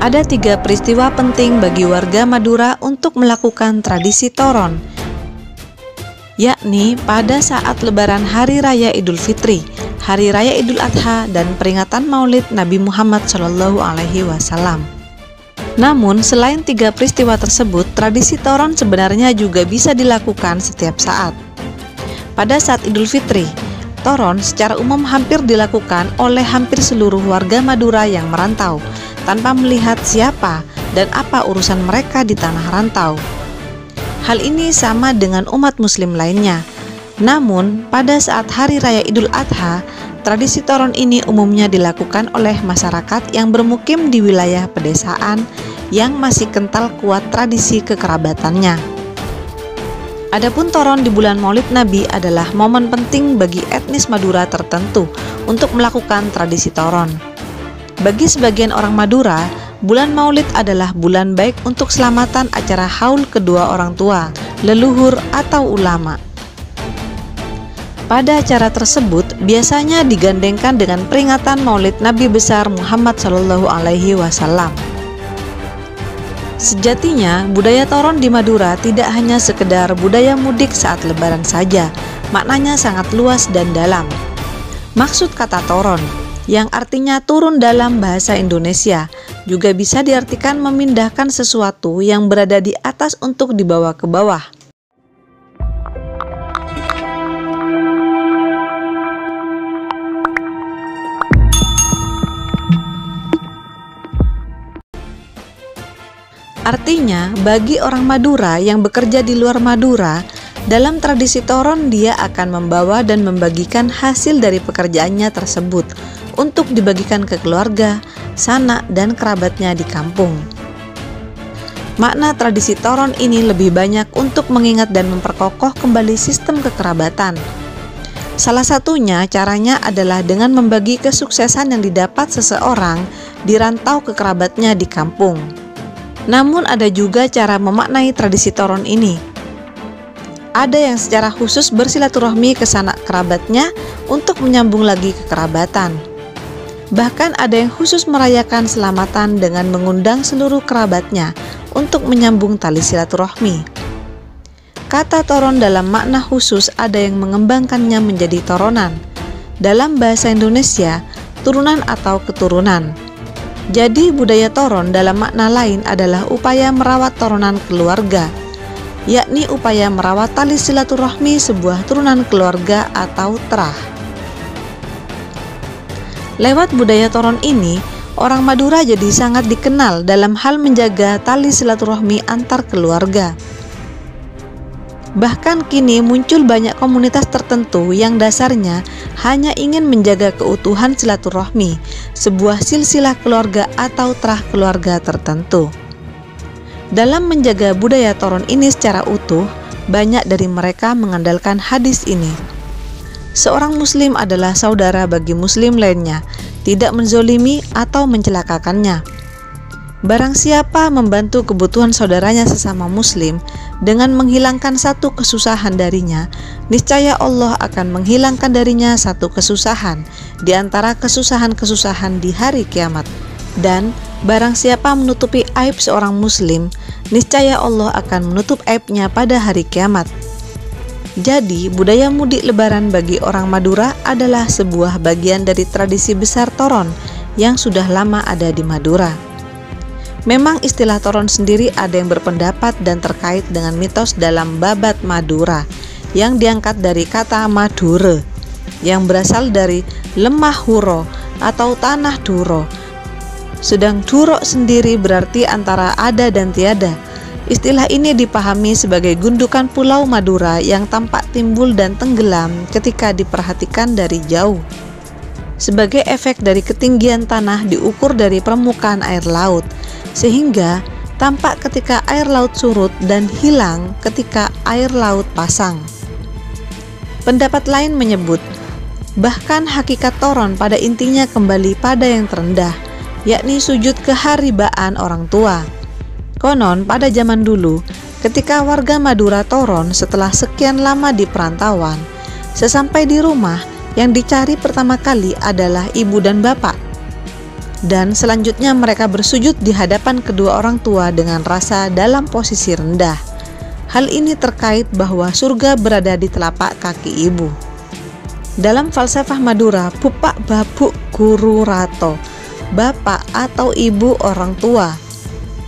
Ada 3 peristiwa penting bagi warga Madura untuk melakukan tradisi toron, yakni pada saat Lebaran Hari Raya Idul Fitri, Hari Raya Idul Adha, dan peringatan Maulid Nabi Muhammad SAW. Namun, selain 3 peristiwa tersebut, tradisi toron sebenarnya juga bisa dilakukan setiap saat. Pada saat Idul Fitri, toron secara umum hampir dilakukan oleh hampir seluruh warga Madura yang merantau, tanpa melihat siapa dan apa urusan mereka di tanah rantau. Hal ini sama dengan umat muslim lainnya. Namun, pada saat Hari Raya Idul Adha, tradisi toron ini umumnya dilakukan oleh masyarakat yang bermukim di wilayah pedesaan yang masih kental kuat tradisi kekerabatannya. Adapun toron di bulan Maulid Nabi adalah momen penting bagi etnis Madura tertentu untuk melakukan tradisi toron. Bagi sebagian orang Madura, bulan Maulid adalah bulan baik untuk selamatan acara haul kedua orang tua, leluhur, atau ulama. Pada acara tersebut biasanya digandengkan dengan peringatan Maulid Nabi besar Muhammad SAW. Sejatinya, budaya toron di Madura tidak hanya sekedar budaya mudik saat Lebaran saja, maknanya sangat luas dan dalam. Maksud kata toron, yang artinya turun dalam bahasa Indonesia, juga bisa diartikan memindahkan sesuatu yang berada di atas untuk dibawa ke bawah. Artinya, bagi orang Madura yang bekerja di luar Madura, dalam tradisi toron dia akan membawa dan membagikan hasil dari pekerjaannya tersebut untuk dibagikan ke keluarga, sanak, dan kerabatnya di kampung. Makna tradisi toron ini lebih banyak untuk mengingat dan memperkokoh kembali sistem kekerabatan. Salah satunya caranya adalah dengan membagi kesuksesan yang didapat seseorang di rantau ke kerabatnya di kampung. Namun ada juga cara memaknai tradisi toron ini. Ada yang secara khusus bersilaturahmi ke sanak kerabatnya untuk menyambung lagi kekerabatan. Bahkan ada yang khusus merayakan selamatan dengan mengundang seluruh kerabatnya untuk menyambung tali silaturahmi. Kata toron dalam makna khusus ada yang mengembangkannya menjadi toronan. Dalam bahasa Indonesia, turunan atau keturunan. Jadi budaya toron dalam makna lain adalah upaya merawat toronan keluarga, yakni upaya merawat tali silaturahmi sebuah turunan keluarga atau terah. Lewat budaya toron ini, orang Madura jadi sangat dikenal dalam hal menjaga tali silaturahmi antar keluarga. Bahkan kini muncul banyak komunitas tertentu yang dasarnya hanya ingin menjaga keutuhan silaturahmi, sebuah silsilah keluarga atau terah keluarga tertentu. Dalam menjaga budaya toron ini secara utuh, banyak dari mereka mengandalkan hadis ini. Seorang muslim adalah saudara bagi muslim lainnya, tidak menzolimi atau mencelakakannya. Barang siapa membantu kebutuhan saudaranya sesama muslim dengan menghilangkan satu kesusahan darinya, niscaya Allah akan menghilangkan darinya satu kesusahan di antara kesusahan-kesusahan di hari kiamat. Dan barang siapa menutupi aib seorang muslim, niscaya Allah akan menutup aibnya pada hari kiamat. Jadi, budaya mudik lebaran bagi orang Madura adalah sebuah bagian dari tradisi besar toron yang sudah lama ada di Madura. Memang istilah toron sendiri ada yang berpendapat dan terkait dengan mitos dalam babat Madura yang diangkat dari kata Madure yang berasal dari lemah huro atau tanah duro. Sedang duro sendiri berarti antara ada dan tiada. Istilah ini dipahami sebagai gundukan pulau Madura yang tampak timbul dan tenggelam ketika diperhatikan dari jauh. Sebagai efek dari ketinggian tanah diukur dari permukaan air laut, sehingga tampak ketika air laut surut dan hilang ketika air laut pasang. Pendapat lain menyebut, bahkan hakikat toron pada intinya kembali pada yang terendah, yakni sujud keharibaan orang tua. Konon pada zaman dulu, ketika warga Madura toron setelah sekian lama di perantauan, sesampai di rumah yang dicari pertama kali adalah ibu dan bapak. dan selanjutnya mereka bersujud di hadapan kedua orang tua dengan rasa dalam posisi rendah. Hal ini terkait bahwa surga berada di telapak kaki ibu. Dalam falsafah Madura, pupak babuk guru rato, bapak atau ibu orang tua,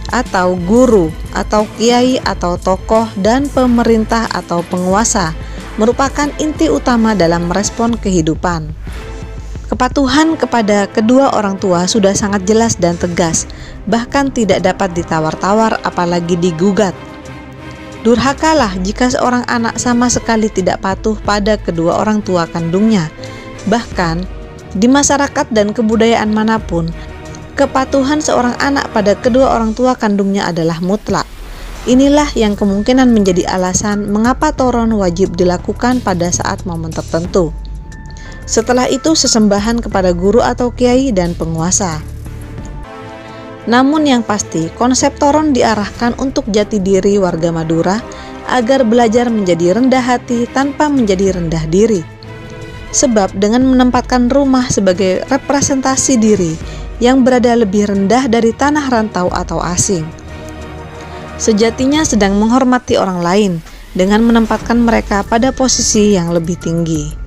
atau guru, atau kiai atau tokoh dan pemerintah atau penguasa merupakan inti utama dalam merespon kehidupan. Kepatuhan kepada kedua orang tua sudah sangat jelas dan tegas, bahkan tidak dapat ditawar-tawar apalagi digugat. Durhakalah jika seorang anak sama sekali tidak patuh pada kedua orang tua kandungnya. Bahkan, di masyarakat dan kebudayaan manapun, kepatuhan seorang anak pada kedua orang tua kandungnya adalah mutlak. Inilah yang kemungkinan menjadi alasan mengapa toron wajib dilakukan pada saat momen tertentu. Setelah itu sesembahan kepada guru atau kiai dan penguasa. Namun yang pasti, konsep toron diarahkan untuk jati diri warga Madura agar belajar menjadi rendah hati tanpa menjadi rendah diri. Sebab dengan menempatkan rumah sebagai representasi diri yang berada lebih rendah dari tanah rantau atau asing, sejatinya sedang menghormati orang lain dengan menempatkan mereka pada posisi yang lebih tinggi.